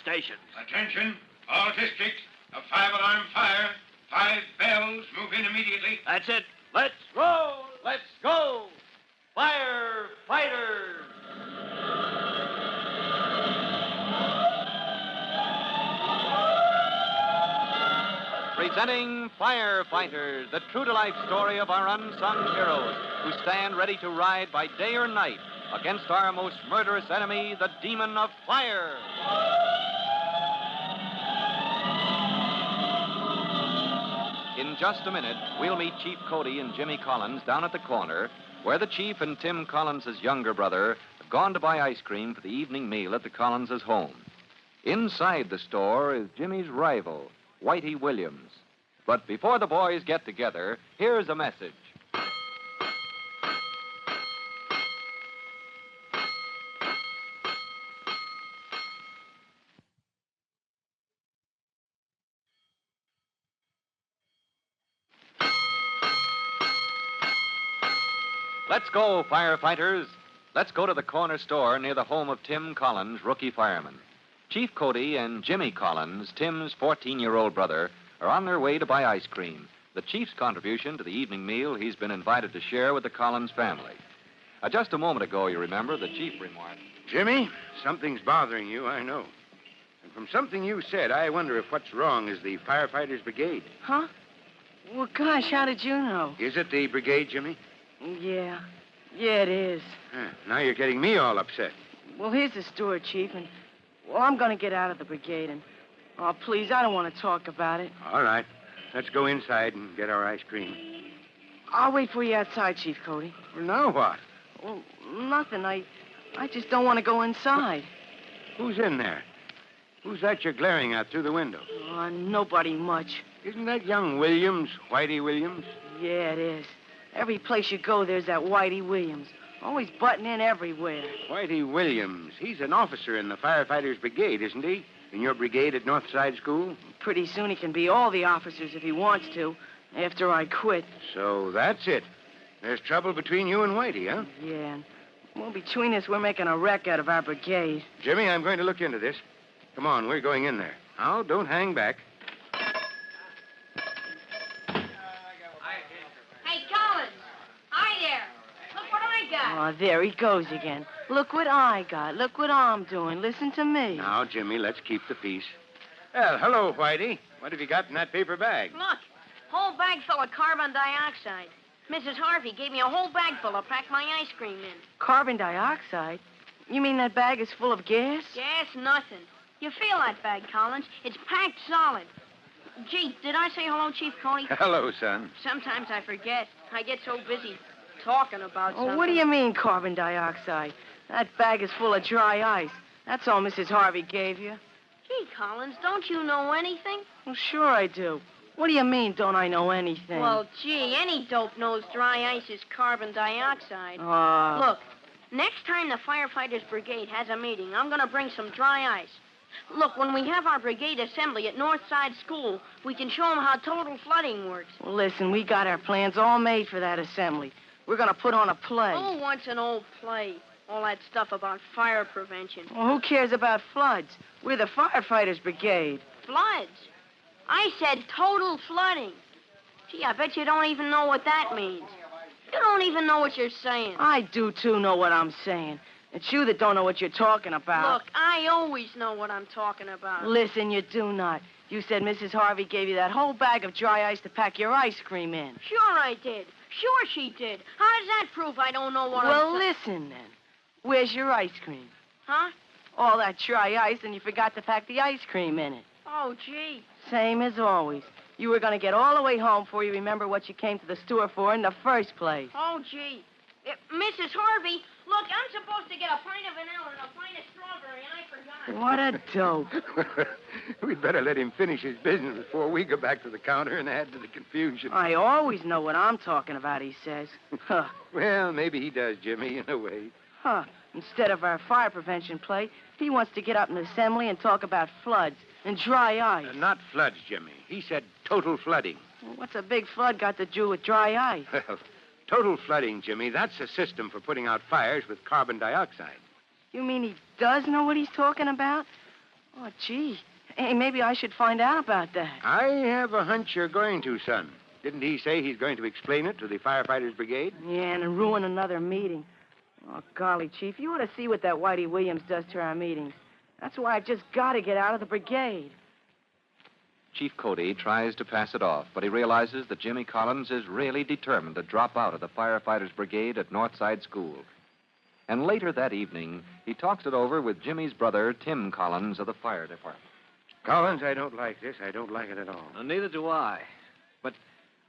stations. Attention, all districts. A 5-alarm fire. 5 bells. Move in immediately. That's it. Let's roll. Let's go. Firefighters. Presenting Firefighters, the true-to-life story of our unsung heroes who stand ready to ride by day or night against our most murderous enemy, the demon of fire. In just a minute, we'll meet Chief Cody and Jimmy Collins down at the corner where the Chief and Tim Collins' younger brother have gone to buy ice cream for the evening meal at the Collins' home. Inside the store is Jimmy's rival, Whitey Williams. But before the boys get together, here's a message. Let's go, firefighters. Let's go to the corner store near the home of Tim Collins, rookie fireman. Chief Cody and Jimmy Collins, Tim's 14-year-old brother, are on their way to buy ice cream, the Chief's contribution to the evening meal he's been invited to share with the Collins family. Just a moment ago, you remember, the Chief remarked, Jimmy, something's bothering you, I know. And from something you said, I wonder if what's wrong is the Firefighters Brigade. Huh? Well, gosh, how did you know? Is it the brigade, Jimmy? Yeah. Yeah, it is. Now you're getting me all upset. Well, here's the store, Chief, and, well, I'm going to get out of the brigade, and, oh, please, I don't want to talk about it. All right. Let's go inside and get our ice cream. I'll wait for you outside, Chief Cody. Well, now what? Well, nothing. I just don't want to go inside. Who's in there? Who's that you're glaring at through the window? Oh, nobody much. Isn't that young Williams, Whitey Williams? Yeah, it is. Every place you go, there's that Whitey Williams. Always butting in everywhere. Whitey Williams. He's an officer in the Firefighters Brigade, isn't he? In your brigade at Northside School? Pretty soon he can be all the officers if he wants to, after I quit. So that's it. There's trouble between you and Whitey, huh? Yeah. Well, between us, we're making a wreck out of our brigade. Jimmy, I'm going to look into this. Come on, we're going in there. Now, don't hang back. Oh, there he goes again. Look what I got. Look what I'm doing. Listen to me. Now, Jimmy, let's keep the peace. Well, hello, Whitey. What have you got in that paper bag? Look, whole bag full of carbon dioxide. Mrs. Harvey gave me a whole bag full to pack my ice cream in. Carbon dioxide? You mean that bag is full of gas? Gas, nothing. You feel that bag, Collins. It's packed solid. Gee, did I say hello, Chief Cody? Hello, son. Sometimes I forget. I get so busy talking about something. Oh, what do you mean, carbon dioxide? That bag is full of dry ice. That's all Mrs. Harvey gave you. Gee, Collins, don't you know anything? Well, sure I do. What do you mean, don't I know anything? Well, gee, any dope knows dry ice is carbon dioxide. Oh. Look, next time the Firefighters Brigade has a meeting, I'm going to bring some dry ice. Look, when we have our brigade assembly at Northside School, we can show them how total flooding works. Well, listen, we got our plans all made for that assembly. We're going to put on a play. Oh, what's an old play? All that stuff about fire prevention. Well, who cares about floods? We're the Firefighters Brigade. Floods? I said total flooding. Gee, I bet you don't even know what that means. You don't even know what you're saying. I do, too, know what I'm saying. It's you that don't know what you're talking about. Look, I always know what I'm talking about. Listen, you do not. You said Mrs. Harvey gave you that whole bag of dry ice to pack your ice cream in. Sure I did. Sure she did. How does that prove I don't know what I'm saying? Well, listen, then. Where's your ice cream? Huh? All that dry ice, and you forgot to pack the ice cream in it. Oh, gee. Same as always. You were going to get all the way home before you remember what you came to the store for in the first place. Oh, gee. Mrs. Harvey, look, I'm supposed to get a pint of vanilla and a pint of strawberry, and I forgot. What a dope. We'd better let him finish his business before we go back to the counter and add to the confusion. I always know what I'm talking about, he says. Huh. Well, maybe he does, Jimmy, in a way. Huh. Instead of our fire prevention play, he wants to get up in assembly and talk about floods and dry ice. Not floods, Jimmy. He said total flooding. Well, what's a big flood got to do with dry ice? Well, total flooding, Jimmy, that's a system for putting out fires with carbon dioxide. You mean he does know what he's talking about? Oh, gee. Hey, maybe I should find out about that. I have a hunch you're going to, son. Didn't he say he's going to explain it to the Firefighters Brigade? Yeah, and ruin another meeting. Oh, golly, Chief, you ought to see what that Whitey Williams does to our meetings. That's why I've just got to get out of the brigade. Chief Cody tries to pass it off, but he realizes that Jimmy Collins is really determined to drop out of the Firefighters Brigade at Northside School. And later that evening, he talks it over with Jimmy's brother, Tim Collins, of the fire department. Collins, I don't like this. I don't like it at all. Well, neither do I. But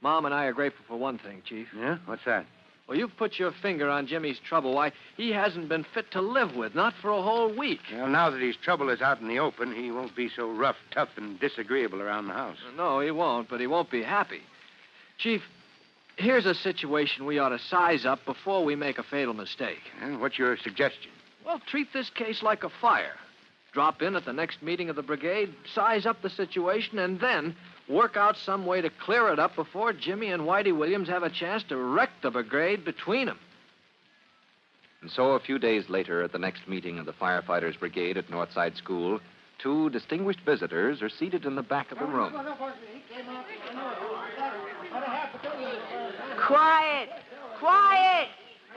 Mom and I are grateful for one thing, Chief. Yeah? What's that? Well, you've put your finger on Jimmy's trouble. Why, he hasn't been fit to live with, not for a whole week. Well, now that his trouble is out in the open, he won't be so rough, tough, and disagreeable around the house. No, he won't, but he won't be happy. Chief, here's a situation we ought to size up before we make a fatal mistake. And what's your suggestion? Well, treat this case like a fire. Drop in at the next meeting of the brigade, size up the situation, and then work out some way to clear it up before Jimmy and Whitey Williams have a chance to wreck the brigade between them. And so a few days later, at the next meeting of the Firefighters Brigade at Northside School, two distinguished visitors are seated in the back of the room. Quiet! Quiet!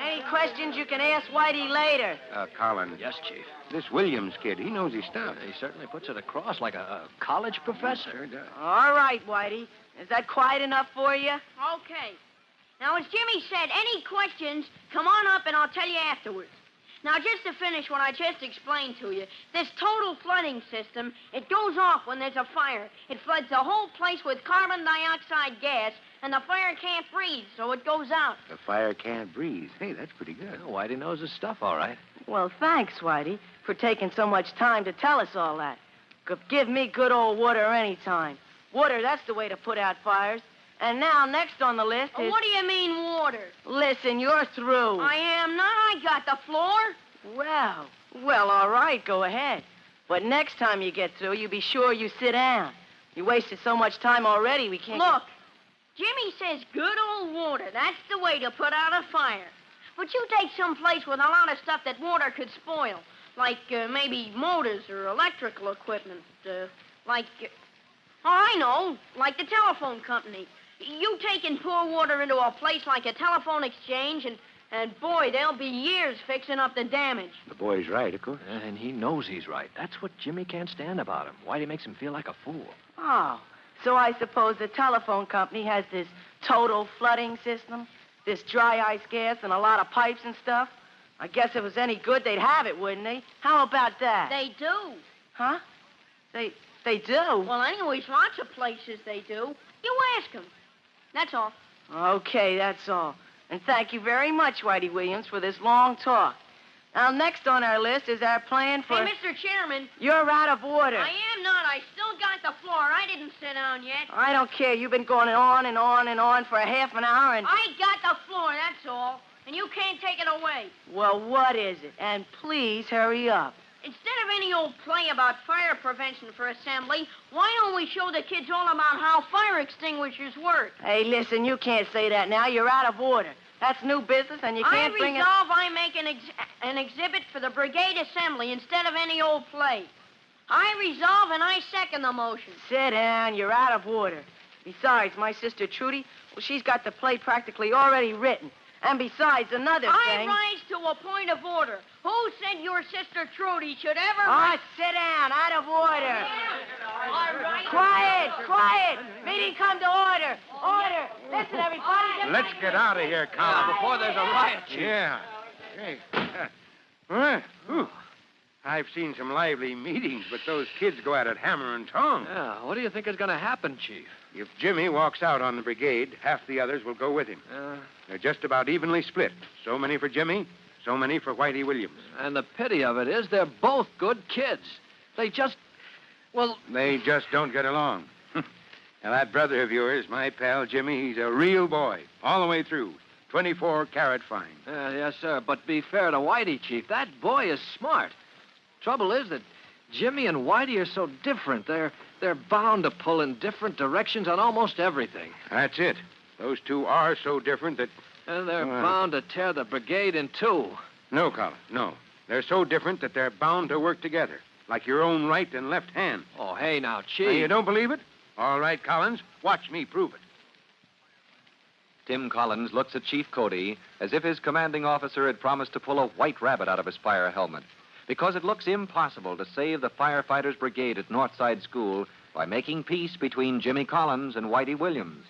Any questions you can ask Whitey later. Collins. Yes, Chief. This Williams kid, he knows his stuff. He certainly puts it across like a college professor. Sure does. All right, Whitey. Is that quiet enough for you? Okay. Now, as Jimmy said, any questions, come on up and I'll tell you afterwards. Now, just to finish what I just explained to you, this total flooding system, it goes off when there's a fire. It floods the whole place with carbon dioxide gas, and the fire can't breathe, so it goes out. The fire can't breathe. Hey, that's pretty good. Well, Whitey knows his stuff, all right. Well, thanks, Whitey, for taking so much time to tell us all that. Give me good old water any time. Water, that's the way to put out fires. And now, next on the list is... What do you mean, water? Listen, you're through. I am not. I got the floor. Well, all right, go ahead. But next time you get through, you be sure you sit down. You wasted so much time already, we can't... Look, Jimmy says good old water. That's the way to put out a fire. But you take some place with a lot of stuff that water could spoil, like maybe motors or electrical equipment, oh, I know, like the telephone company. You take and pour water into a place like a telephone exchange, and boy, there'll be years fixing up the damage. The boy's right, of course. And he knows he's right. That's what Jimmy can't stand about him. Whitey makes him feel like a fool. Oh, so I suppose the telephone company has this total flooding system, this dry ice gas and a lot of pipes and stuff? I guess if it was any good, they'd have it, wouldn't they? How about that? They do. Huh? They do? Well, anyways, lots of places they do. You ask them. That's all. Okay, that's all. And thank you very much, Whitey Williams, for this long talk. Now, next on our list is our plan for... Hey, Mr. Chairman. You're out of order. I am not. I still got the floor. I didn't sit down yet. I don't care. You've been going on and on and on for a half an hour and... I got the floor, that's all. And you can't take it away. Well, what is it? And please hurry up. Instead of any old play about fire prevention for assembly, why don't we show the kids all about how fire extinguishers work? Hey, listen, you can't say that now. You're out of order. That's new business, and you can't bring it... I make an exhibit for the brigade assembly instead of any old play. I resolve and I second the motion. Sit down. You're out of order. Besides, my sister Trudy, well, she's got the play practically already written. And besides, another I thing... rise to a point of order. Who said your sister Trudy should ever... Oh, sit down. Out of order. All right. Quiet. Meeting come to order. Order. Listen, everybody. Let's get out of here, Collins. Before there's a riot, Chief. Yeah. Hey. I've seen some lively meetings, but those kids go at it hammer and tongue. Yeah, what do you think is going to happen, Chief? If Jimmy walks out on the brigade, half the others will go with him. They're just about evenly split. So many for Jimmy, so many for Whitey Williams. And the pity of it is they're both good kids. They just don't get along. Now, that brother of yours, my pal Jimmy, he's a real boy, all the way through. 24-carat fine. Yes, sir. But be fair to Whitey, Chief. That boy is smart. Trouble is that Jimmy and Whitey are so different. They're bound to pull in different directions on almost everything. That's it. Those two are so different that... And they're bound to tear the brigade in two. No, Colin, no. They're so different that they're bound to work together. like your own right and left hand. Oh, hey, now, Now, Chief. you don't believe it? All right, Collins, watch me prove it. Tim Collins looks at Chief Cody as if his commanding officer had promised to pull a white rabbit out of his fire helmet, because it looks impossible to save the Firefighters Brigade at Northside School by making peace between Jimmy Collins and Whitey Williams.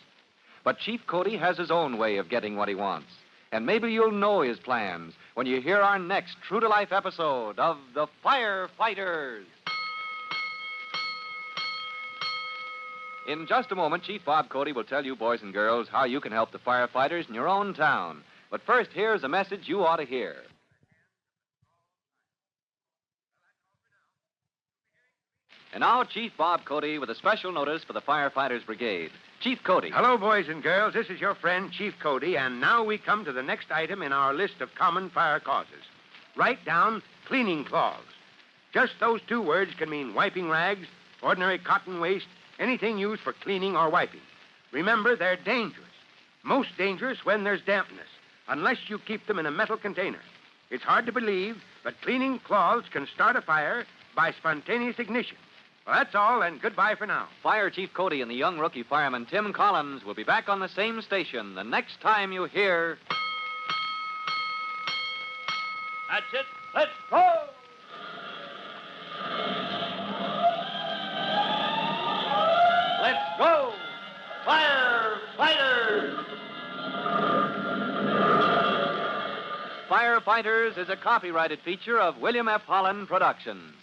But Chief Cody has his own way of getting what he wants, and maybe you'll know his plans when you hear our next true-to-life episode of The Firefighters. In just a moment, Chief Bob Cody will tell you, boys and girls, how you can help the firefighters in your own town. But first, here's a message you ought to hear. And now, Chief Bob Cody with a special notice for the Firefighters Brigade. Chief Cody. Hello, boys and girls. This is your friend, Chief Cody, and now we come to the next item in our list of common fire causes. Write down cleaning cloths. Just those two words can mean wiping rags, ordinary cotton waste, anything used for cleaning or wiping. Remember, they're dangerous. Most dangerous when there's dampness, unless you keep them in a metal container. It's hard to believe, but cleaning cloths can start a fire by spontaneous ignition. Well, that's all, and goodbye for now. Fire Chief Cody and the young rookie fireman Tim Collins will be back on the same station the next time you hear... That's it. Let's go! Let's go! Firefighters! Firefighters is a copyrighted feature of William F. Holland Productions.